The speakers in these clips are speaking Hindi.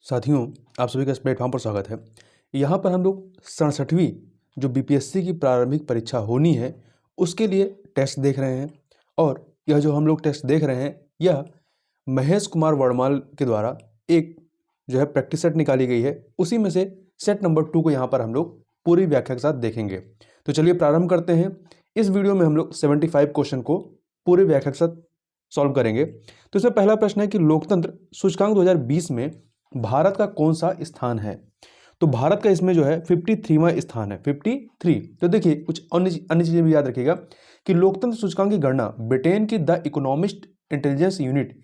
साथियों, आप सभी का इस प्लेटफॉर्म पर स्वागत है। यहाँ पर हम लोग 67वीं जो बीपीएससी की प्रारंभिक परीक्षा होनी है उसके लिए टेस्ट देख रहे हैं। और यह जो हम लोग टेस्ट देख रहे हैं यह महेश कुमार वर्माल के द्वारा एक जो है प्रैक्टिस सेट निकाली गई है। उसी में से सेट नंबर 2 को यहाँ पर हम लोग पूरी व्याख्या के साथ देखेंगे। तो चलिए प्रारंभ करते हैं। इस वीडियो में हम लोग 75 क्वेश्चन को पूरी व्याख्या के साथ सॉल्व करेंगे। तो इसमें पहला प्रश्न है कि लोकतंत्र सूचकांक 2020 में भारत का कौन सा स्थान है। तो भारत का इसमें जो है 53वां स्थान है, 53। तो देखिए कुछ अन्य चीजें भी याद रखिएगा कि लोकतंत्र सूचकांक की गणना ब्रिटेन की the economist intelligence unit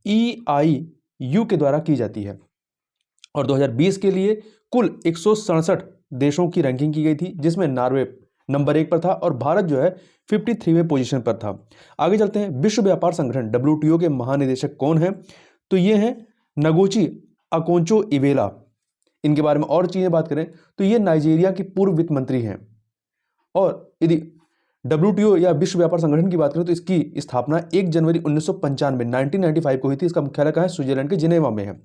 EIU के द्वारा की जाती है। और 2020 के लिए कुल 167 देशों की रैंकिंग की गई थी, जिसमें नॉर्वे नंबर 1 पर था और भारत जो है 53वें पोजीशन पर था। आगे चलते हैं। विश्व व्यापार संगठन WTO के महानिदेशक कौन है। तो ये हैं नगोची अकोंचो इवेला। इनके बारे में और चीजें बात करें तो ये नाइजीरिया की पूर्व वित्त मंत्री हैं। और यदि WTO या विश्व व्यापार संगठन की बात करें तो इसकी स्थापना 1 जनवरी 1995 को हुई थी। इसका मुख्यालय कहाँ है? स्विट्जरलैंड के जिनेवा में है।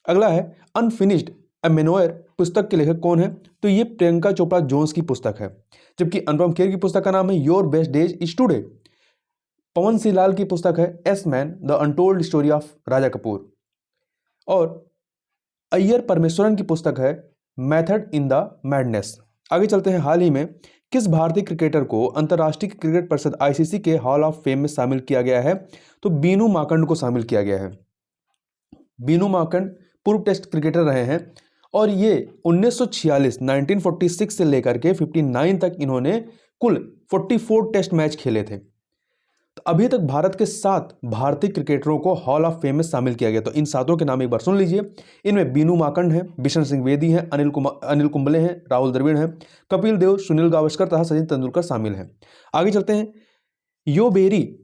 अगला है अनफिनिश्ड ए मेनोयर पुस्तक के लेखक कौन है। तो ये प्रियंका चोपड़ा जोन्स की पुस्तक है। जबकि अनुपम खेर की पुस्तक का नाम है your best days is today. Pawan Singh Lal की पुस्तक है ace man the untold story of Raja Kapoor. और अय्यर परमेश्वरन की पुस्तक है मेथड इन द मैडनेस। आगे चलते हैं। हाल ही में किस भारतीय क्रिकेटर को अंतर्राष्ट्रीय क्रिकेट परिषद ICC के हॉल ऑफ फेम में शामिल किया गया है। तो बीनू माकंड को शामिल किया गया है। बीनू माकंड पूर्व टेस्ट क्रिकेटर रहे हैं और ये 1946 से लेकर के 59 तक इन्होंने कुल 44 टेस्ट मैच खेले थे। तो अभी तक भारत के 7 भारतीय क्रिकेटरों को हॉल ऑफ फेम में शामिल किया गया। तो इन 7 के नाम एक बार सुन लीजिए। इनमें बीनू माकंड हैं, बिशन सिंह बेदी हैं, अनिल कुंबले हैं, राहुल द्रविड़ हैं, कपिल देव, सुनील गावस्कर तथा सचिन तेंदुलकर शामिल हैं। आगे चलते हैं। योवेरी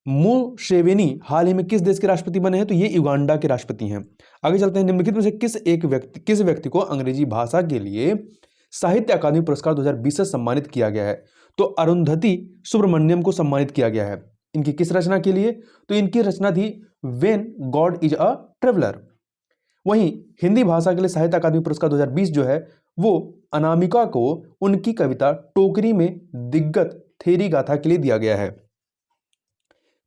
मुसेवेनी हाल ही में किस देश के राष्ट्रपति बने हैं। तो ये युगांडा के राष्ट्रपति हैं। आगे चलते हैं। निम्नलिखित में से किस व्यक्ति को अंग्रेजी भाषा के लिए साहित्य अकादमी पुरस्कार 2020 से सम्मानित किया गया है। तो अरुंधति सुब्रमण्यम को सम्मानित किया गया है। इनकी किस रचना के लिए। तो इनकी रचना थी when God is a traveller. वहीं हिंदी भाषा के लिए साहित्य अकादमी पुरस्कार 2020 जो है वो अनामिका को उनकी कविता टोकरी में दिग्गत थेरी गाथा के लिए दिया गया है।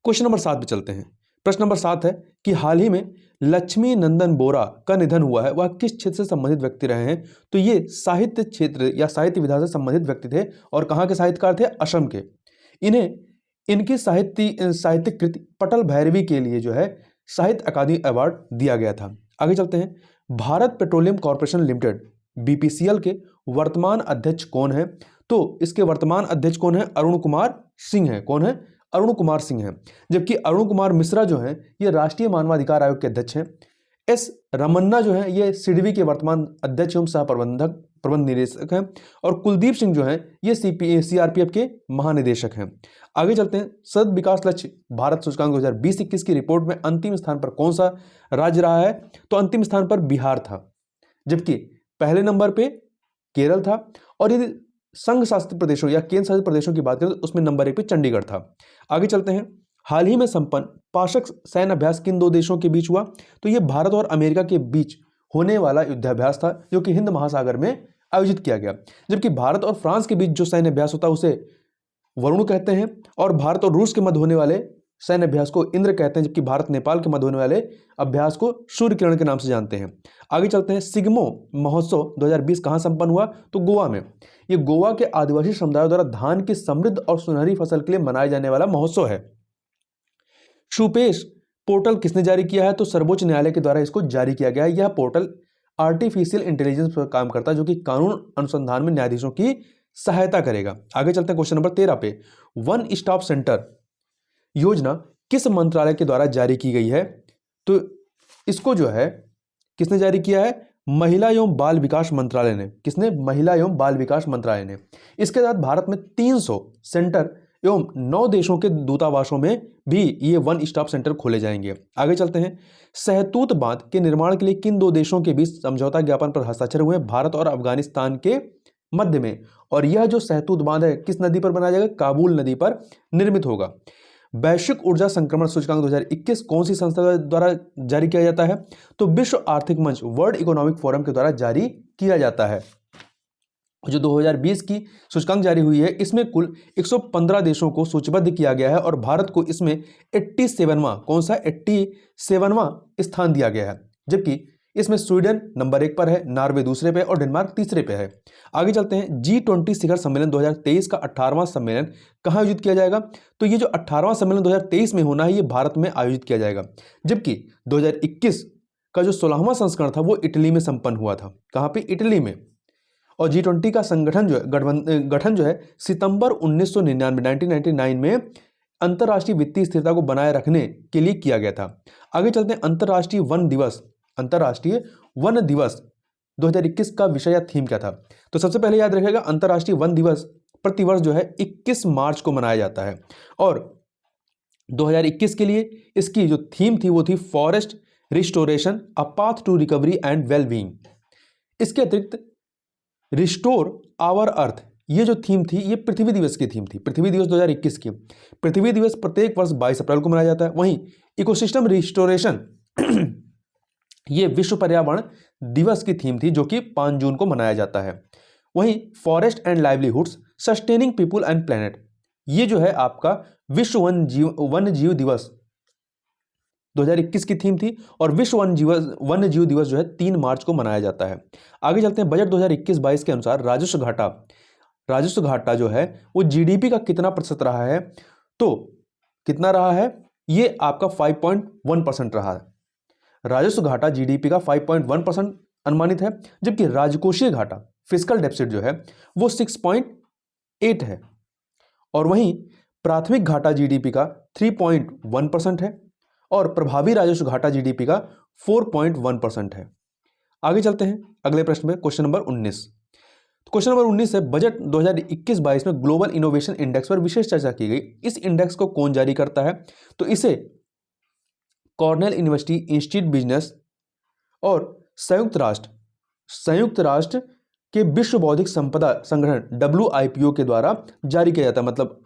क्वेश्चन नंबर 7 पे चलते हैं। प्रश्न नंबर 7 है कि हाल ही में लक्ष्मी नंदन बोरा का निधन हुआ है, वह किस क्षेत्र से संबंधित व्यक्ति रहे हैं। तो ये साहित्य क्षेत्र या साहित्य विधा से संबंधित व्यक्ति थे और कहाँ के साहित्यकार थे? असम के। इन्हें इनकी साहित्यिक कृति पटल भैरवी के लिए जो है साहित्य अकादमी अवार्ड दिया गया था। आगे चलते हैं। Bharat petroleum corporation limited BPCL के वर्तमान अध्यक्ष कौन है। तो इसके वर्तमान अध्यक्ष कौन है? अरुण कुमार सिंह है। कौन है? अरुण कुमार सिंह है। जबकि अरुण कुमार मिश्रा जो है ये राष्ट्रीय मानवाधिकार आयोग के अध्यक्ष हैं। S रमन्ना जो है ये सिडबी के वर्तमान अध्यक्ष एवं सह प्रबंध निदेशक हैं। और कुलदीप सिंह जो है ये CRPF के महानिदेशक हैं। आगे चलते हैं। सतत विकास लक्ष्य भारत सूचकांक 2020-21 की रिपोर्ट में अंतिम स्थान पर कौन सा राज्य रहा है। तो अंतिम स्थान पर बिहार था, जबकि पहले नंबर पे केरल था। और यदि संघ शासित प्रदेशों या केंद्र शासित प्रदेशों की बात करें तो उसमें नंबर 1 पे चंडीगढ़ था। आगे चलते हैं। हाल ही में संपन्न पाशक सैन्य अभ्यास किन 2 देशों के बीच हुआ। तो ये भारत और अमेरिका के बीच होने वाला युद्धाभ्यास था जो कि हिंद महासागर में आयोजित किया गया। जबकि भारत और फ्रांस के बीच जो सैन्य अभ्यास होता है उसे वरुण कहते हैं और भारत और रूस के मध्य होने वाले सैन्य अभ्यास को इंद्र कहते हैं। जबकि भारत नेपाल के मध्य होने वाले अभ्यास को सूर्य किरण के नाम से जानते हैं। आगे चलते हैं। सिग्मो महोत्सव 2020 कहां संपन्न हुआ। तो गोवा में। ये गोवा के आदिवासी समुदायों द्वारा धान की समृद्ध और सुनहरी फसल के लिए मनाए जाने वाला महोत्सव है। शुपेश पोर्टल किसने जारी किया है। तो सर्वोच्च न्यायालय के द्वारा इसको जारी किया गया है। यह पोर्टल आर्टिफिशियल इंटेलिजेंस पर काम करता है जो कि कानून अनुसंधान में न्यायाधीशों की सहायता करेगा। आगे चलते हैं। क्वेश्चन नंबर 13 पे वन स्टॉप सेंटर योजना किस मंत्रालय के द्वारा जारी की गई है। तो इसको जो है किसने जारी किया है? महिला एवं बाल विकास मंत्रालय ने। किसने? महिला एवं बाल विकास मंत्रालय ने। इसके साथ भारत में 300 सेंटर एवं 9 देशों के दूतावासों में भी ये वन स्टॉप सेंटर खोले जाएंगे। आगे चलते हैं। सहतूत बांध के निर्माण के लिए किन 2 देशों के बीच समझौता ज्ञापन पर हस्ताक्षर हुए? भारत और अफगानिस्तान के मध्य में। और यह जो सहतूत बांध है किस नदी पर बनाया जाएगा? काबुल नदी पर निर्मित होगा। वैश्विक ऊर्जा संक्रमण सूचकांक 2021 कौन सी संस्था द्वारा जारी किया जाता है? तो विश्व आर्थिक मंच, वर्ल्ड इकोनॉमिक फोरम के द्वारा जारी किया जाता है। जो 2020 की सूचकांक जारी हुई है, इसमें कुल 115 देशों को सूचीबद्ध किया गया है और भारत को इसमें 87वां, कौन सा 87वां स्थान दिया गया है, जबकि इसमें स्वीडन नंबर 1 पर है, नॉर्वे दूसरे पे और डेनमार्क तीसरे पे है। आगे चलते हैं। G20 शिखर सम्मेलन 2023 का 18वां सम्मेलन कहाँ आयोजित किया जाएगा? तो ये जो 18वां सम्मेलन 2023 में होना है, ये भारत में आयोजित किया जाएगा, जबकि 2021 का जो 16वां संस्करण था वो इटली में संपन्न हुआ था। कहाँ पे? इटली में। और G20 का संगठन जो है, गठन जो है सितंबर 1999 में अंतर्राष्ट्रीय वित्तीय स्थिरता को बनाए रखने के लिए किया गया था। आगे चलते हैं। अंतर्राष्ट्रीय वन दिवस 2021 का विषय या थीम क्या था? तो सबसे पहले याद रखिएगा, अंतर्राष्ट्रीय वन दिवस प्रतिवर्ष जो है 21 मार्च को मनाया जाता है और 2021 के लिए इसकी जो थीम थी वो थी forest restoration, a path to recovery and wellbeing. इसके अतिरिक्त रिस्टोर आवर अर्थ, ये जो थीम थी ये पृथ्वी दिवस की थीम थी, पृथ्वी दिवस 2021 की। पृथ्वी दिवस प्रत्येक वर्ष 22 अप्रैल को मनाया जाता है। वहीं इकोसिस्टम रिस्टोरेशन ये विश्व पर्यावरण दिवस की थीम थी, जो कि 5 जून को मनाया जाता है। वहीं forest and livelihoods sustaining people and planet, ये जो है आपका विश्व वन जीव दिवस 2021 की थीम थी और विश्व वन जीव दिवस जो है 3 मार्च को मनाया जाता है। आगे चलते हैं। बजट 2021-22 के अनुसार राजस्व घाटा जो है वो जीडीपी का कितना प्रतिशत रहा है? तो कितना रहा है? ये आपका 5.1% रहा है। राजस्व घाटा जीडीपी का 5.1% अनुमानित है, जबकि राजकोषीय घाटा फिस्कल डेफिसिट जो है वो 6.8 है और वहीं प्राथमिक घाटा जीडीपी का 3.1% है और प्रभावी राजस्व घाटा जीडीपी का 4.1% है। आगे चलते हैं अगले प्रश्न में, क्वेश्चन नंबर 19। क्वेश्चन नंबर 19 है, बजट 2021-22 में ग्लोबल इनोवेशन इंडेक्स पर विशेष चर्चा की गई। इस इंडेक्स को कौन जारी करता है? तो इसे कॉर्नेल यूनिवर्सिटी इंस्टीट्यूट बिजनेस और संयुक्त राष्ट्र के विश्व बौद्धिक संपदा संगठन WIPO के द्वारा जारी किया जाता है। मतलब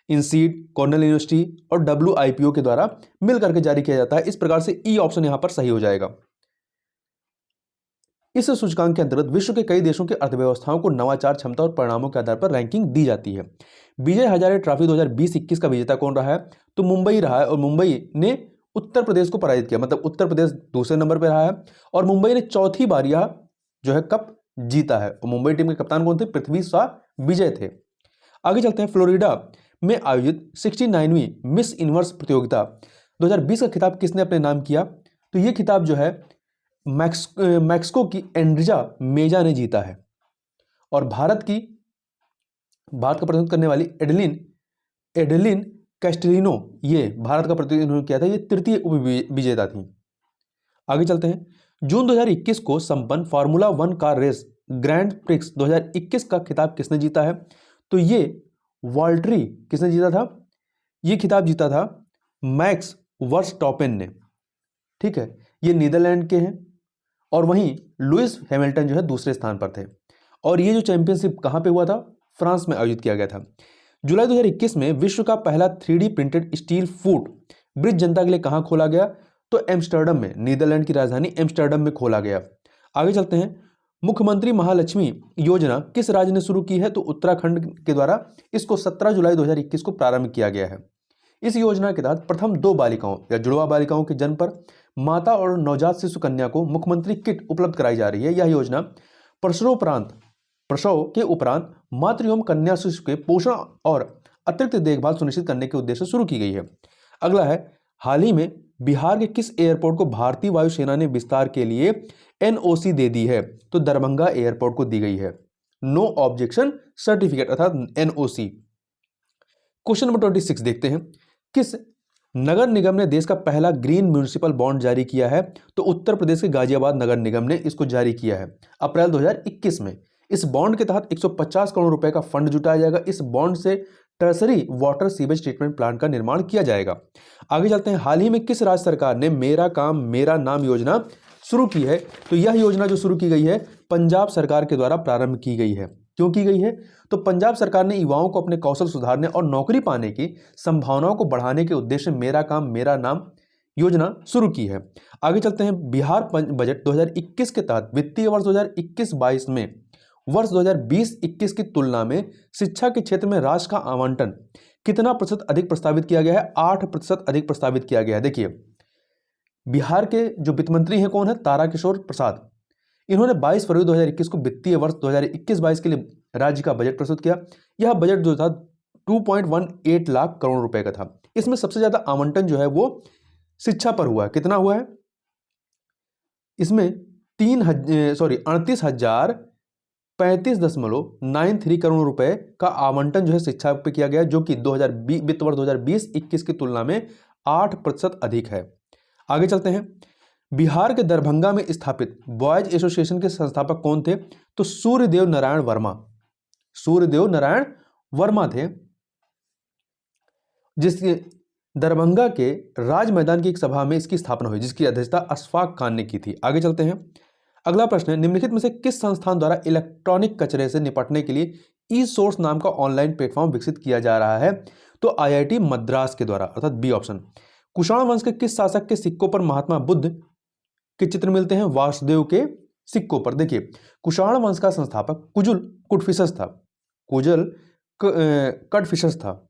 इंसीड, कॉर्नेल यूनिवर्सिटी और WIPO के द्वारा मिलकर के जारी किया जाता है। इस प्रकार से ई ऑप्शन यहां पर सही हो जाएगा। इस सूचकांक के अंतर्गत विश्व के कई देशों की अर्थव्यवस्थाओं को नवाचार, क्षमता और परिणामों के आधार पर रैंकिंग दी जाती है। विजय हजारे ट्रॉफी 2020-21 का विजेता कौन रहा है? तो मुंबई रहा है और मुंबई ने उत्तर प्रदेश को पराजित किया। मतलब उत्तर प्रदेश दूसरे नंबर पर रहा है और मुंबई ने चौथी बार यह जो है कप जीता है। और मुंबई टीम के कप्तान कौन थे? पृथ्वी शॉ विजय थे। आगे चलते हैं। फ्लोरिडा में आयोजित 69वीं मिस यूनिवर्स प्रतियोगिता 2020 का खिताब किसने अपने नाम किया? तो यह खिताब जो है मैक्सिको की एंड्रिजा मेजा ने जीता है और भारत का प्रतिनिधित्व करने वाली एडेलिन कैस्टेलिनो, ये भारत का प्रतिनिधित्व किया था, ये तृतीय उपविजेता थी। आगे चलते हैं। जून 2021 को संपन्न formula 1 car race grand prix 2021 का खिताब किसने जीता है? तो ये वाल्टरी किसने जीता था? ये खिताब जीता था मैक्स वर्स्टैपेन ने। ठीक है, ये नीदरलैंड के हैं और वहीं लुइस हैमिल्टन जो है दूसरे स्थान पर थे। और ये जो चैंपियनशिप कहाँ पे हुआ था? फ्रांस में आयोजित किया गया था। जुलाई 2021 में विश्व का पहला 3D printed steel foot bridge जनता के लिए कहाँ खोला गया? तो एम्स्टर्डम में, नीदरलैंड की राजधानी एम्स्टर्डम में खोला गया। आगे चलते हैं। मुख्यमंत्री महालक्ष्मी योजना किस राज्य ने शुरू की है? तो उत्तराखंड के द्वारा इसको 17 जुलाई 2021 को प्रारंभ किया गया है। इस योजना के तहत प्रथम 2 बालिकाओं या जुड़वा बालिकाओं के जन्म पर माता और नवजात शिशु कन्या को मुख्यमंत्री किट उपलब्ध कराई जा रही है। यह योजना प्रसव के उपरांत मातृ एवं कन्या शिशु के पोषण और अतिरिक्त देखभाल सुनिश्चित करने के उद्देश्य से शुरू की गई है। अगला है, हाल ही में बिहार के किस एयरपोर्ट को भारतीय वायुसेना ने विस्तार के लिए NOC दे दी है? तो दरभंगा एयरपोर्ट को दी गई है नो ऑब्जेक्शन सर्टिफिकेट अर्थात NOC। क्वेश्चन नंबर 26 देखते हैं। किस नगर निगम ने देश का पहला ग्रीन म्युनिसिपल बॉन्ड जारी किया है? तो उत्तर प्रदेश के गाजियाबाद नगर निगम ने इसको जारी किया है अप्रैल 2021 में। इस बॉन्ड के तहत 150 करोड़ रुपए का फंड जुटाया जाएगा। इस बॉन्ड से tertiary water sewage treatment plant का निर्माण किया जाएगा। आगे चलते हैं। हाल ही में किस राज्य सरकार ने मेरा काम मेरा नाम योजना शुरू की है? तो यह योजना जो शुरू की गई है पंजाब सरकार के द्वारा प्रारंभ की गई है। क्यों की गई है? तो पंजाब सरकार ने युवाओं को अपने कौशल सुधारने और नौकरी पाने की संभावनाओं को बढ़ाने के उद्देश्य मेरा काम मेरा नाम योजना शुरू की है। आगे चलते हैं। बिहार बजट 2021 के तहत वित्तीय वर्ष 2021-22 में वर्ष 2020-21 की तुलना में शिक्षा के क्षेत्र में राशि का आवंटन कितना प्रतिशत अधिक प्रस्तावित किया गया है? 8% अधिक प्रस्तावित किया गया है। देखिए, बिहार के जो वित्त मंत्री हैं कौन है? ताराकिशोर प्रसाद। इन्होंने 22 फरवरी 2021 को वित्तीय वर्ष 2021-22 के लिए राज्य का बजट प्रस्तुत किया। यह बजट जो था 2.18 लाख करोड़ रुपए का था। इसमें सबसे ज्यादा आवंटन जो है वो शिक्षा पर हुआ है। कितना हुआ है? इसमें 38,035.93 करोड़ रुपए का आवंटन जो है शिक्षा पे किया गया, जो कि 2020 वित्त वर्ष 2020-21 की तुलना में 8% अधिक है। आगे चलते हैं। बिहार के दरभंगा में स्थापित बॉयज एसोसिएशन के संस्थापक कौन थे? तो सूर्यदेव नारायण वर्मा। सूर्यदेव नारायण वर्मा थे, जिसके दरभंगा के राज मैदान की एक सभा में इसकी स्थापना हुई, जिसकी अध्यक्षता अशफाक खान ने की थी। आगे चलते हैं। अगला प्रश्न है, निम्नलिखित में से किस संस्थान द्वारा इलेक्ट्रॉनिक कचरे से निपटने के लिए ई सोर्स नाम का ऑनलाइन प्लेटफॉर्म विकसित किया जा रहा है? तो आईआईटी मद्रास के द्वारा, अर्थात बी ऑप्शन। कुषाण वंश के किस शासक के सिक्कों पर महात्मा बुद्ध के चित्र मिलते हैं? वासुदेव के सिक्कों पर। देखिए, कुषाण वंश का संस्थापक कुजुल कुडफिशस था। कुजल कडफिशस था,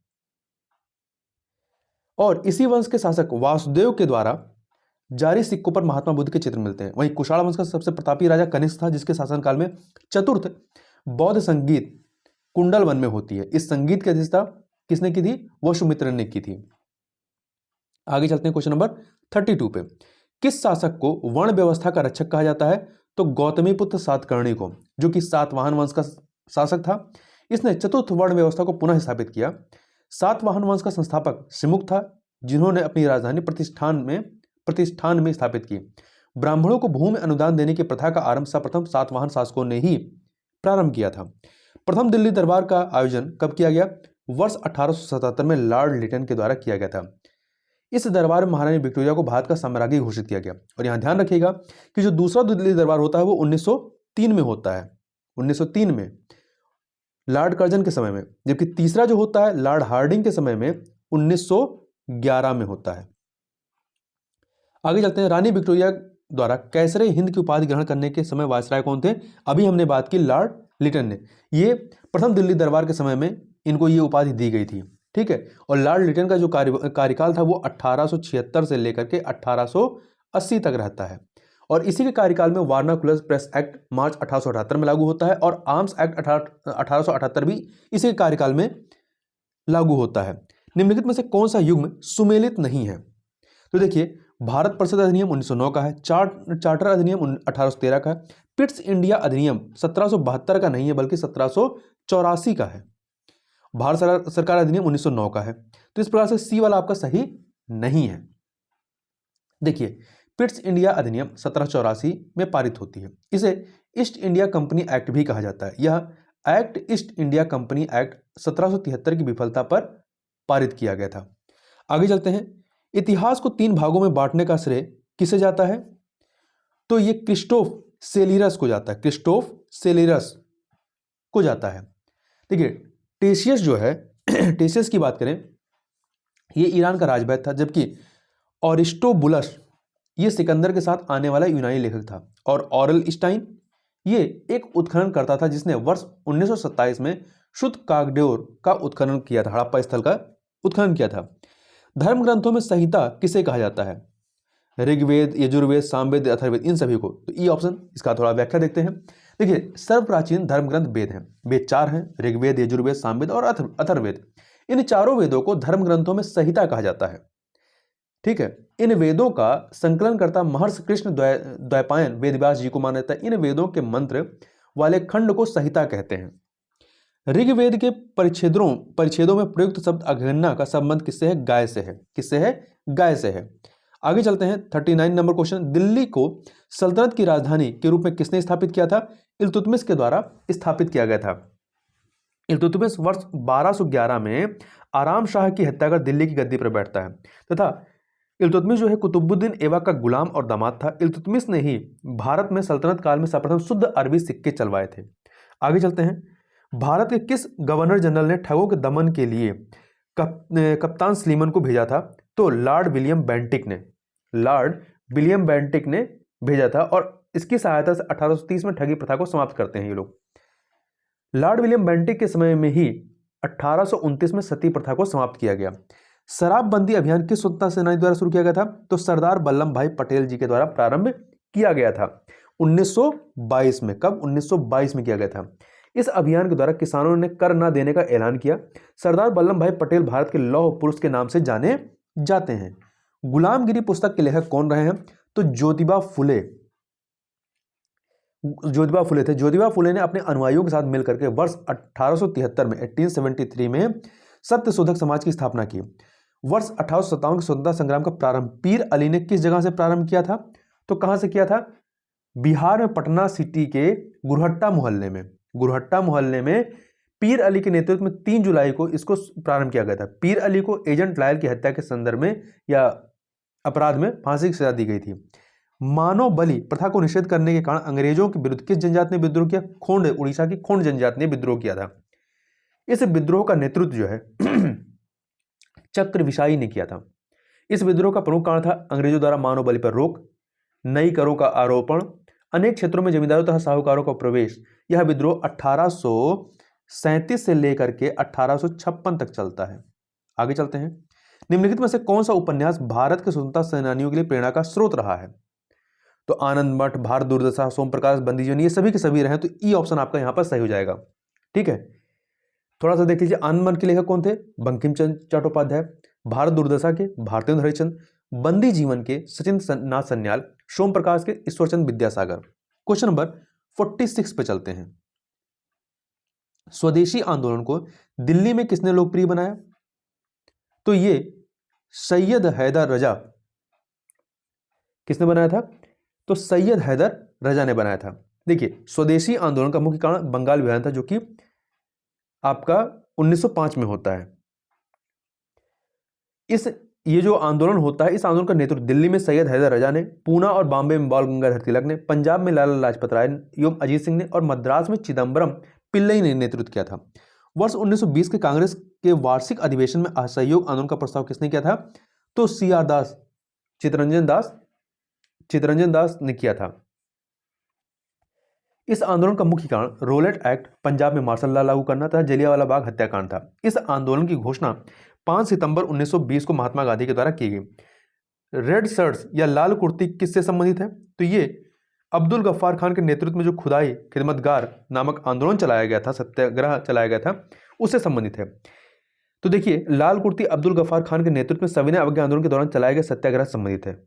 और इसी वंश के शासक वासुदेव के द्वारा जारी सिक्कों पर महात्मा बुद्ध के चित्र मिलते हैं। वहीं कुषाण वंश का सबसे प्रतापी राजा कनिष्क था, जिसके शासनकाल में चतुर्थ बौद्ध संगीत कुंडलवन में होती है। इस संगीत की अध्यक्षता किसने की थी? वसुमित्र ने की थी। आगे चलते हैं क्वेश्चन नंबर 32 पे। किस शासक को वर्ण व्यवस्था का रक्षक कहा जाता है? तो गौतमीपुत्र सातकर्णी को, जो कि सातवाहन वंश का शासक था। इसने चतुर्थ वर्ण व्यवस्था को पुनः स्थापित किया। सातवाहन वंश का संस्थापक सिमुक था, जिन्होंने अपनी राजधानी प्रतिष्ठान में स्थापित की। ब्राह्मणों को भूमि अनुदान देने की प्रथा का आरंभ सर्वप्रथम सातवाहन शासकों ने ही प्रारंभ किया था। प्रथम दिल्ली दरबार का आयोजन कब किया गया? वर्ष 1877 में लॉर्ड लिटन के द्वारा किया गया था। इस दरबार में महारानी विक्टोरिया को भारत का साम्राज्ञी घोषित किया गया। और यहां ध्यान रखिएगा कि जो दूसरा दिल्ली दरबार होता है वो 1903 में होता है, 1903 में लॉर्ड कर्जन के समय में, जबकि तीसरा जो होता है लॉर्ड हार्डिंग के समय में 1911 में होता है। आगे चलते हैं। रानी विक्टोरिया द्वारा कैसरे हिंद की उपाधि ग्रहण करने के समय वायसराय कौन थे? अभी हमने बात की लॉर्ड लिटन ने। ये प्रथम दिल्ली दरबार के समय में इनको ये उपाधि दी गई थी, ठीक है। और लॉर्ड लिटन का जो कार्यकाल था वो 1876 से लेकर के 1880 तक रहता है। और इसी के कार्यकाल में वार्नाकुलर प्रेस एक्ट मार्च 1878 में लागू होता है, और आर्म्स एक्ट 1878 भी इसी के कार्यकाल में लागू होता है। निम्नलिखित में से कौन सा युग्म सुमेलित नहीं है? तो देखिए, भारत परिषद अधिनियम 1909 का है, चार्टर अधिनियम 1813 का है, पिट्स इंडिया अधिनियम 1772 का नहीं है बल्कि 1784 का है, भारत सरकार अधिनियम 1909 का है। तो इस प्रकार से सी वाला आपका सही नहीं है। देखिए, पिट्स इंडिया अधिनियम 1784 में पारित होती है। इसे ईस्ट इंडिया कंपनी एक्ट भी कहा जाता है। यह act east India company act 1773 की विफलता पर पारित किया गया था। आगे चलते हैं। इतिहास को 3 भागों में बांटने का श्रेय किसे जाता है? तो ये क्रिस्टोफ सेलिरस को जाता है, क्रिस्टोफ सेलिरस को जाता है। देखिए, टेशियस जो है टेशियस की बात करें, ये ईरान का राजवैद्य था, जबकि अरिस्टोबुलस ये सिकंदर के साथ आने वाला यूनानी लेखक था। और ऑरल स्टाइन ये एक उत्खनन करता था, जिसने वर्ष 1927 में शुद्ध कागडोर का उत्खनन किया था, हड़प्पा स्थल का उत्खनन किया था। धर्म ग्रंथों में संहिता किसे कहा जाता है? ऋग्वेद, यजुर्वेद, सामवेद, अथर्ववेद, इन सभी को। तो ई ऑप्शन, इसका थोड़ा व्याख्या देखते हैं। देखिए, सर्व प्राचीन धर्म ग्रंथ वेद हैं। वेद 4 हैं, ऋग्वेद, यजुर्वेद, सामवेद और अथर्ववेद। इन चारों वेदों को धर्म ग्रंथों में संहिता कहा जाता है, ठीक है। इन वेदों का संकलन करता महर्षि कृष्ण द्वैपायन वेदव्यास जी को माना जाता है। इन वेदों के मंत्र वाले खंड को संहिता कहते हैं। ऋग्वेद के परिच्छेदों में प्रयुक्त शब्द अघन्ना का संबंध किससे है? गाय से है। किससे है? गाय से है। आगे चलते हैं। 39 नंबर क्वेश्चन। दिल्ली को सल्तनत की राजधानी के रूप में किसने स्थापित किया था? इल्तुतमिश के द्वारा स्थापित किया गया था। इल्तुतमिश वर्ष 1211 में आराम शाह की हत्या कर दिल्ली की गद्दी पर बैठता है, तथा इल्तुतमिश जो है कुतुबुद्दीन ऐबक का गुलाम और दामाद था। इल्तुतमिश ने ही भारत में सल्तनत काल में सर्वप्रथम शुद्ध अरबी सिक्के चलवाए थे। आगे चलते हैं। भारत के किस गवर्नर जनरल ने ठगों के दमन के लिए कप्तान स्लीमन को भेजा था? तो लॉर्ड विलियम बेंटिक ने भेजा था और इसकी सहायता से 1830 में ठगी प्रथा को समाप्त करते हैं ये लोग। लॉर्ड विलियम बेंटिक के समय में ही 1829 में सती प्रथा को समाप्त किया गया। शराबबंदी अभियान किस स्वतंत्रता सेनानी द्वारा शुरू किया गया था? तो सरदार वल्लभ भाई पटेल जी के द्वारा प्रारंभ किया गया था 1922 में। कब? 1922 में किया गया था। इस अभियान के द्वारा किसानों ने कर न देने का ऐलान किया। सरदार वल्लभ भाई पटेल भारत के लौह पुरुष के नाम से जाने जाते हैं। गुलामगिरी पुस्तक के लेखक कौन रहे हैं? तो ज्योतिबा फुले थे। ज्योतिबा फुले ने अपने अनुयायियों के साथ मिलकर के वर्ष 1873 में 1873 में सत्यशोधक समाज की स्थापना की। वर्ष 1857 के स्वतंत्रता संग्राम का प्रारंभ पीर अली ने किस जगह से प्रारंभ किया था? तो कहां से किया था? बिहार में पटना सिटी के गुरहट्टा मोहल्ले में पीर अली के नेतृत्व में 3 जुलाई को इसको प्रारंभ किया गया था। पीर अली को एजेंट लायल की हत्या के संदर्भ में या अपराध में फांसी की सजा दी गई थी। मानव बलि प्रथा को निषेध करने के कारण अंग्रेजों के विरुद्ध किस जनजाति ने विद्रोह किया? खोंड, उड़ीसा की खोंड जनजाति ने विद्रोह किया था। इस विद्रोह का नेतृत्व जो है चक्रविशाही ने किया था। इस विद्रोह का प्रमुख कारण था अंग्रेजों द्वारा मानव बलि पर रोक, नई करों का आरोपण, अनेक क्षेत्रों में जमींदारों तथा साहूकारों का प्रवेश। यह विद्रोह 1837 से लेकर के 1856 तक चलता है। आगे चलते हैं। निम्नलिखित में से कौन सा उपन्यास भारत के स्वतंत्रता सेनानियों के लिए प्रेरणा का स्रोत रहा है? तो आनंद मठ, भारत दुर्दशा, सोम प्रकाश, बंदी जीवन, ये सभी के सभी रहे। तो ई ऑप्शन आपका यहां पर सही हो जाएगा। ठीक है, थोड़ा सा देख लीजिए। आनंद मठ के लेखक कौन थे? बंकिम चंद्र चट्टोपाध्याय। भारत दुर्दशा के भारतेंद्र हरिश्चंद्र। बंदी जीवन के सचिंद्र नाथ सन्याल। सोम प्रकाश के ईश्वरचंद विद्यासागर। क्वेश्चन नंबर 46 पे चलते हैं। स्वदेशी आंदोलन को दिल्ली में किसने लोकप्रिय बनाया? तो ये सैयद हैदर रजा। किसने बनाया था? तो सैयद हैदर रजा ने बनाया था। देखिए, स्वदेशी आंदोलन का मुख्य कारण बंगाल विभाजन था, जो कि आपका 1905 में होता है। ये जो आंदोलन होता है, इस आंदोलन का नेतृत्व दिल्ली में सैयद हैदर रजा ने, पूना और बॉम्बे में बाल गंगाधर तिलक ने, पंजाब में लाला लाजपत राय एवं अजीत सिंह ने और मद्रास में चिदम्बरम पिल्लई ने नेतृत्व किया था। वर्ष 1920 के कांग्रेस के वार्षिक अधिवेशन में असहयोग आंदोलन का प्रस्ताव किसने किया था? तो CR दास, चितरंजन दास ने किया था। इस आंदोलन का मुख्य कारण रोलेट एक्ट, पंजाब में मार्शल लॉ लागू करना तथा जलियांवाला बाग हत्याकांड था। इस आंदोलन की घोषणा 5 सितंबर 1920 को महात्मा गांधी के द्वारा की गई। रेड शर्ट्स या लाल कुर्ती किससे संबंधित है? तो ये अब्दुल गफ्फार खान के नेतृत्व में जो खुदाई खिदमतगार नामक आंदोलन चलाया गया था, सत्याग्रह चलाया गया था, उससे संबंधित है। तो देखिए, लाल कुर्ती अब्दुल गफ्फार खान के नेतृत्व में सविनय अवज्ञा आंदोलन के दौरान चलाए गए सत्याग्रह से संबंधित है।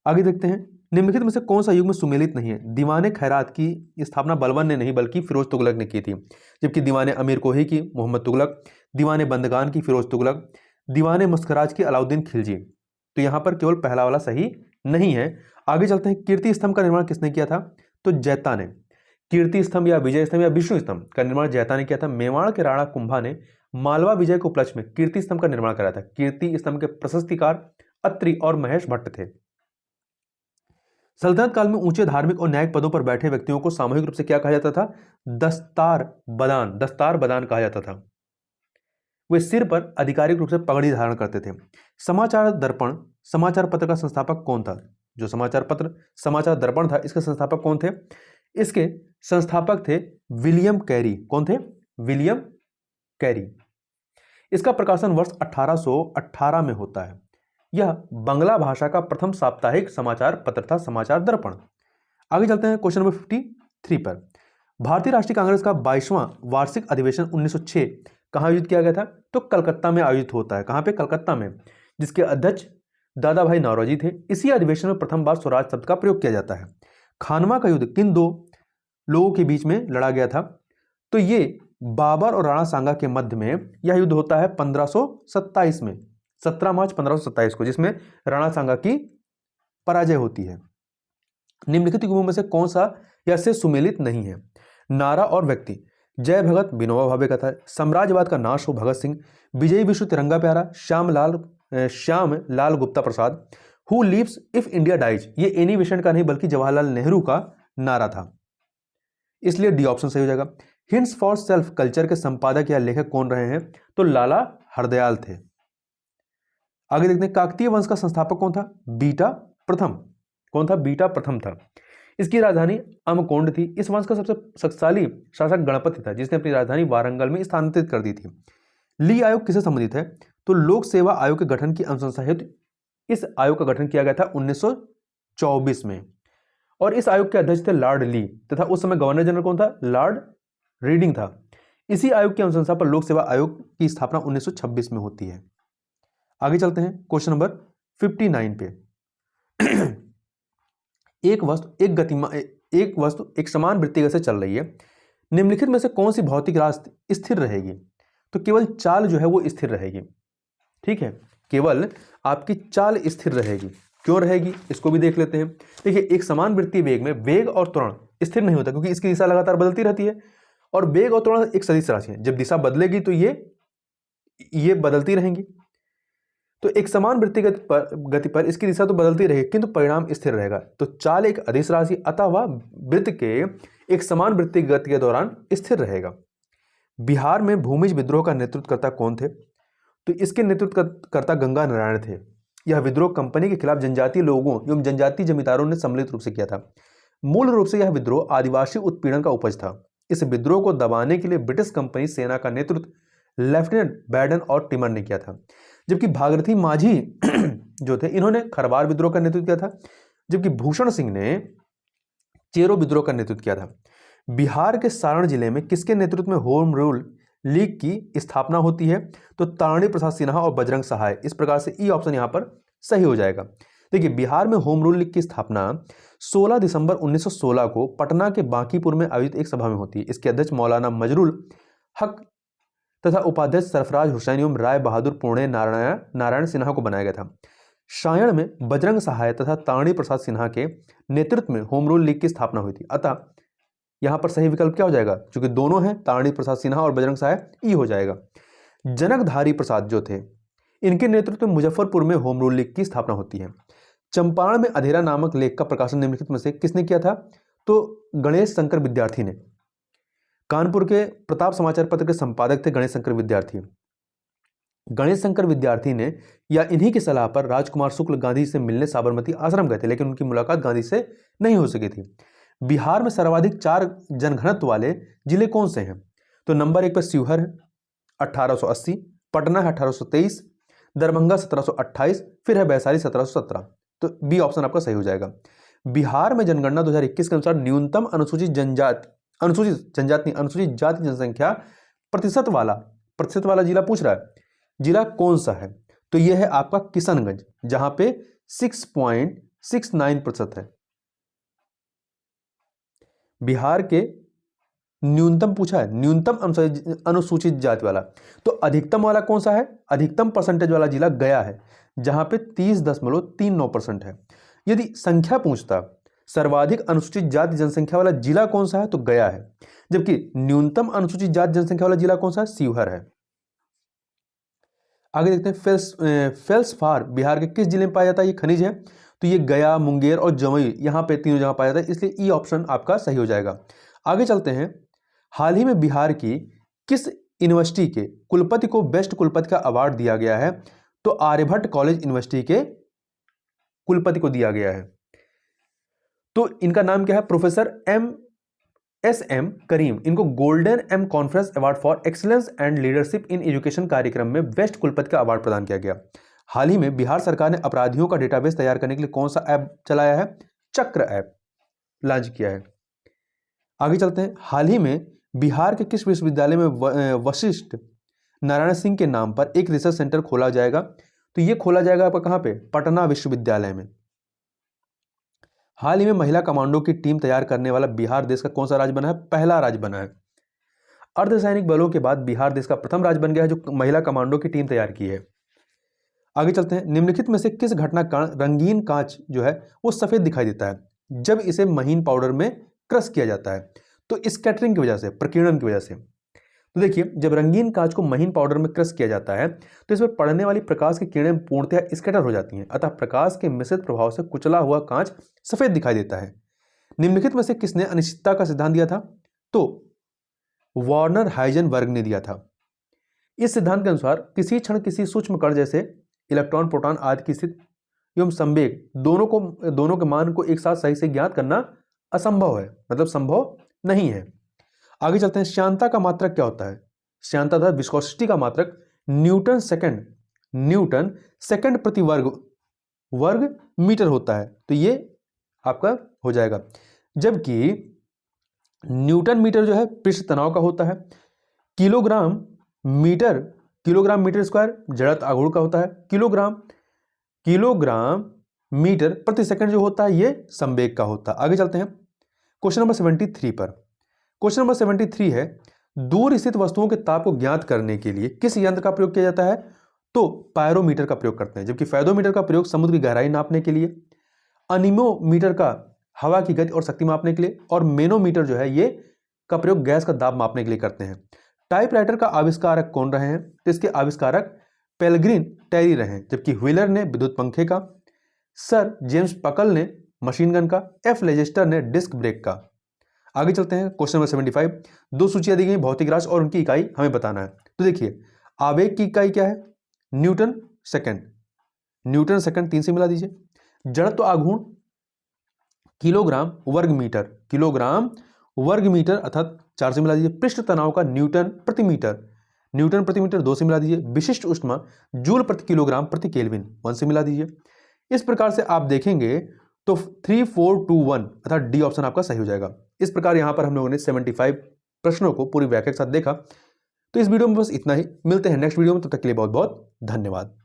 आगे देखते हैं। निम्नलिखित में से कौन सा युग में सुमेलित नहीं है? दीवाने खैरात की स्थापना बलबन ने नहीं बल्कि फिरोज तुगलक ने की थी, जबकि दीवाने अमीर कोही की मोहम्मद तुगलक, दीवाने बंदगान की फिरोज तुगलक, दीवाने मुस्कराज की अलाउद्दीन खिलजी। तो यहां पर केवल पहला वाला सही नहीं है। आगे चलते हैं। कीर्ति स्तंभ का निर्माण किसने किया था? तो जैता ने। कीर्ति स्तंभ या विजय स्तंभ या विष्णु स्तंभ का निर्माण जैता ने किया था। मेवाड़ के राणा कुंभा ने मालवा विजय के उपलक्ष्य में कीर्ति स्तंभ का निर्माण कराया था। कीर्ति स्तंभ के प्रशस्तिकार अत्रि और महेश भट्ट थे। सल्तनत काल में ऊंचे धार्मिक और न्यायिक पदों पर बैठे व्यक्तियों को सामूहिक रूप से क्या कहा जाता था? दस्तार बदान कहा जाता था। वे सिर पर आधिकारिक रूप से पगड़ी धारण करते थे। समाचार दर्पण समाचार पत्र का संस्थापक कौन था? जो समाचार पत्र समाचार दर्पण था, इसके संस्थापक कौन थे? इसके संस्थापक थे विलियम कैरी। कौन थे? William Carey. इसका प्रकाशन वर्ष 1818 में होता है। यह बांग्ला भाषा का प्रथम साप्ताहिक समाचार पत्र था, समाचार दर्पण। आगे चलते हैं क्वेश्चन नंबर 53 पर। भारतीय राष्ट्रीय कांग्रेस का 22वां वार्षिक अधिवेशन 1906 कहां आयोजित किया गया था? तो कलकत्ता में आयोजित होता है। कहां पे? कलकत्ता में, जिसके अध्यक्ष दादा भाई नौरोजी थे। इसी अधिवेशन में प्रथम बार स्वराज शब्द का प्रयोग किया जाता है। खानवा का युद्ध किन दो लोगों के बीच में लड़ा गया था? तो ये बाबर और राणा सांगा के मध्य में यह युद्ध होता है 1527 में, 17 मार्च 1527 को, जिसमें राणा सांगा की पराजय होती है। निम्नलिखित युगों में से कौन सा यह से सुमेलित नहीं है? नारा और व्यक्ति। जय भगत विनोबा भावे का था। साम्राज्यवाद का नाश हो भगत सिंह। विजयी विश्व तिरंगा प्यारा Shyam Lal Gupta Prasad. Who lives if India dies, ये एनी बेसेंट का नहीं बल्कि जवाहरलाल नेहरू का नारा था, इसलिए डी ऑप्शन सही हो जाएगा। हिंट्स फॉर सेल्फ कल्चर के संपादक या लेखक कौन रहे हैं? तो लाला हरदयाल थे। आगे देखते हैं, काकतीय वंश का संस्थापक कौन था? बीटा प्रथम। कौन था? बीटा प्रथम था। इसकी राजधानी अमकोंड थी। इस वंश का सबसे शक्तिशाली शासक गणपति था, जिसने अपनी राजधानी वारंगल में स्थानांतरित कर दी थी। ली आयोग किसे संबंधित है? तो लोक सेवा आयोग के गठन की अनुशंसा हेतु इस आयोग का गठन किया गया था 1924 में, और इस आयोग के अध्यक्ष थे लॉर्ड ली, तथा उस समय गवर्नर जनरल कौन था? लॉर्ड रीडिंग था। इसी आयोग की अनुशंसा पर लोक सेवा आयोग की स्थापना 1926 में होती है। आगे चलते हैं क्वेश्चन नंबर 59 पे। एक वस्तु एक समान वृत्ति से चल रही है, निम्नलिखित में से कौन सी भौतिक राशि स्थिर रहेगी? तो केवल चाल जो है वो स्थिर रहेगी। ठीक है, केवल आपकी चाल स्थिर रहेगी। क्यों रहेगी, इसको भी देख लेते हैं। देखिए, एक समान वृत्तीय वेग में वेग और त्वरण स्थिर नहीं होता, क्योंकि इसकी दिशा लगातार बदलती रहती है, और वेग और त्वरण एक सदिश राशि है। जब दिशा बदलेगी तो ये बदलती रहेंगी। तो एक समान वृत्तीय गति पर इसकी दिशा तो बदलती रहेगी, किंतु परिणाम स्थिर रहेगा। तो चाल एक अदिश राशि, अतः वह वृत्त के एक समान वृत्तीय गति के दौरान स्थिर रहेगा। बिहार में भूमिज विद्रोह का नेतृत्वकर्ता कौन थे? तो इसके नेतृत्वकर्ता गंगा नारायण थे। यह विद्रोह कंपनी के खिलाफ जनजातीय लोगों एवं जनजातीय जमींदारों ने सम्मिलित रूप से किया था। मूल रूप से यह विद्रोह आदिवासी उत्पीड़न का उपज था। इस विद्रोह को दबाने के लिए ब्रिटिश कंपनी सेना का नेतृत्व लेफ्टिनेंट बैडन और टिमर ने किया था, जबकि भागीरथी माझी जो थे, इन्होंने खरवार विद्रोह का नेतृत्व किया था, जबकि भूषण सिंह ने चेरो विद्रोह का नेतृत्व किया था। बिहार के सारण जिले में किसके नेतृत्व में होम रूल लीग की स्थापना होती है? तो तारणी प्रसाद सिन्हा और बजरंग सहाय। इस प्रकार से ई ऑप्शन यहां पर सही हो जाएगा। देखिए, बिहार में होम रूल लीग की स्थापना 16 दिसंबर 1916 को पटना के बांकीपुर में आयोजित एक सभा में होती है। इसके अध्यक्ष मौलाना मजरुल हक तथा उपाध्यक्ष सरफराज हुसैन एवं राय बहादुर पुणे नारायण सिन्हा को बनाया गया था। सायण में बजरंग सहाय तथा तारणी प्रसाद सिन्हा के नेतृत्व में होम रूल लीग की स्थापना हुई थी। अतः यहां पर सही विकल्प क्या हो जाएगा? क्योंकि दोनों हैं, तारणी प्रसाद सिन्हा और बजरंग सहाय, ई हो जाएगा। जनकधारी प्रसाद जो थे, इनके नेतृत्व में मुजफ्फरपुर में होम रूल लीग की स्थापना होती है। चंपारण में अधेरा नामक लेख का प्रकाशन निम्नलिखित में से किसने किया था? तो गणेश शंकर विद्यार्थी ने। कानपुर के प्रताप समाचार पत्र के संपादक थे गणेश शंकर विद्यार्थी। गणेश शंकर विद्यार्थी ने या इन्हीं की सलाह पर राजकुमार शुक्ल गांधी से मिलने साबरमती आश्रम गए थे, लेकिन उनकी मुलाकात गांधी से नहीं हो सकी थी। बिहार में सर्वाधिक 4 जनघनत्व वाले जिले कौन से हैं? तो नंबर 1 पर शिवहर है 1880, पटना है 1823, दरभंगा 1728, फिर है वैशाली 1717। तो बी ऑप्शन आपका सही हो जाएगा। बिहार में जनगणना 2021 के अनुसार न्यूनतम अनुसूचित जाति जनसंख्या प्रतिशत वाला जिला पूछ रहा है, जिला कौन सा है? तो यह है आपका किशनगंज, जहां पे 6.69% है। बिहार के न्यूनतम पूछा है, न्यूनतम अनुसूचित जाति वाला। तो अधिकतम वाला कौन सा है? अधिकतम परसेंटेज वाला जिला गया है, जहां पे 30.39% है। यदि संख्या पूछता सर्वाधिक अनुसूचित जाति जनसंख्या वाला जिला कौन सा है, तो गया है, जबकि न्यूनतम अनुसूचित जाति जनसंख्या वाला जिला कौन सा है? शिवहर है। आगे देखते हैं, फेल्सफार बिहार के किस जिले में पाया जाता है? ये खनिज है, तो ये गया, मुंगेर और जमुई, यहां पे तीनों जगह पाया जाता है, इसलिए ई ऑप्शन आपका सही हो जाएगा। आगे चलते हैं, हाल ही में बिहार की किस यूनिवर्सिटी के कुलपति को बेस्ट कुलपति का अवार्ड दिया गया है? तो आर्यभट्ट कॉलेज यूनिवर्सिटी के कुलपति को दिया गया है। तो इनका नाम क्या है? Professor M Karim. इनको golden M conference award for excellence and leadership in education कार्यक्रम में बेस्ट कुलपति का अवार्ड प्रदान किया गया। हाल ही में बिहार सरकार ने अपराधियों का डेटाबेस तैयार करने के लिए कौन सा ऐप चलाया है? चक्र ऐप लॉन्च किया है। आगे चलते हैं, हाल ही में बिहार के किस विश्वविद्यालय में वशिष्ठ नारायण सिंह के नाम पर एक रिसर्च सेंटर खोला जाएगा? तो यह खोला जाएगा आपका कहां पे? पटना विश्वविद्यालय में। हाल ही में महिला कमांडो की टीम तैयार करने वाला बिहार देश का कौन सा राज्य बना है? पहला राज्य बना है। अर्धसैनिक बलों के बाद बिहार देश का प्रथम राज्य बन गया है जो महिला कमांडो की टीम तैयार की है। आगे चलते हैं, निम्नलिखित में से किस घटना का रंगीन कांच जो है वो सफेद दिखाई देता है? जब इसे महीन पाउडर में क्रश किया जाता है, तो स्कैटरिंग की वजह से, प्रकीर्णन की वजह से। तो देखिए, जब रंगीन कांच को महीन पाउडर में क्रश किया जाता है तो इसमें पड़ने वाली प्रकाश की किरणें पूर्णतः स्कैटर हो जाती हैं, अतः प्रकाश के मिश्रित प्रभाव से कुचला हुआ कांच सफेद दिखाई देता है। निम्नलिखित में से किसने अनिश्चितता का सिद्धांत दिया था? तो वार्नर हाइजेनबर्ग ने दिया था। इस सिद्धांत के अनुसार किसी क्षण किसी सूक्ष्म कण जैसे इलेक्ट्रॉन, प्रोटॉन आदि की स्थिति एवं संवेग दोनों के मान को एक साथ सही से ज्ञात करना असंभव है, मतलब संभव नहीं है। आगे चलते हैं। श्यानता का मात्रक क्या होता है? श्यानता तथा विस्कोसिटी का मात्रक न्यूटन सेकंड प्रति वर्ग मीटर होता है। तो ये आपका हो जाएगा। जबकि न्यूटन मीटर जो है पृष्ठ तनाव का होता है। किलोग्राम मीटर स्क्वायर जड़त्व आघूर्ण का होता है। किलोग्राम मीटर प्रति सेकंड जो होता है ये संवेग का होता है। आगे चलते हैं क्वेश्चन नंबर 73 पर। क्वेश्चन नंबर 73 है, दूर स्थित वस्तुओं के ताप को ज्ञात करने के लिए किस यंत्र का प्रयोग किया जाता है? तो पायरोमीटर का प्रयोग करते हैं। जबकि फेदोमीटर का प्रयोग समुद्र की गहराई नापने के लिए, अनिमोमीटर का हवा की गति और शक्ति मापने के लिए, और मैनोमीटर जो है ये का प्रयोग गैस का दाब मापने के लिए करते हैं। टाइपराइटर का आविष्कारक कौन रहे हैं? तो इसके आविष्कारक पेलग्रिन टेरी रहे हैं। जबकि व्हीलर ने विद्युत पंखे का, सर जेम्स पकल ने मशीन गन का, एफ लेजेस्टर ने डिस्क ब्रेक का। आगे चलते हैं क्वेश्चन नंबर 75। दो सूचियां दी गई, भौतिक राशि और उनकी इकाई हमें बताना है। तो देखिए, आवेग की इकाई क्या है? न्यूटन सेकंड 3 से मिला दीजिए। जड़त्व आघूर्ण किलोग्राम वर्ग मीटर अर्थात 4 से मिला दीजिए। पृष्ठ तनाव का न्यूटन प्रति मीटर 2 से मिला दीजिए। विशिष्ट ऊष्मा जूल प्रति किलोग्राम प्रति केल्विन 1 से मिला दीजिए। इस प्रकार से आप देखेंगे तो 3, 4, 2, 1 अर्थात डी ऑप्शन आपका सही हो जाएगा। इस प्रकार यहां पर हम लोगों ने 75 प्रश्नों को पूरी व्याख्या के साथ देखा। तो इस वीडियो में बस इतना ही। मिलते हैं नेक्स्ट वीडियो में, तब तक के लिए बहुत बहुत धन्यवाद।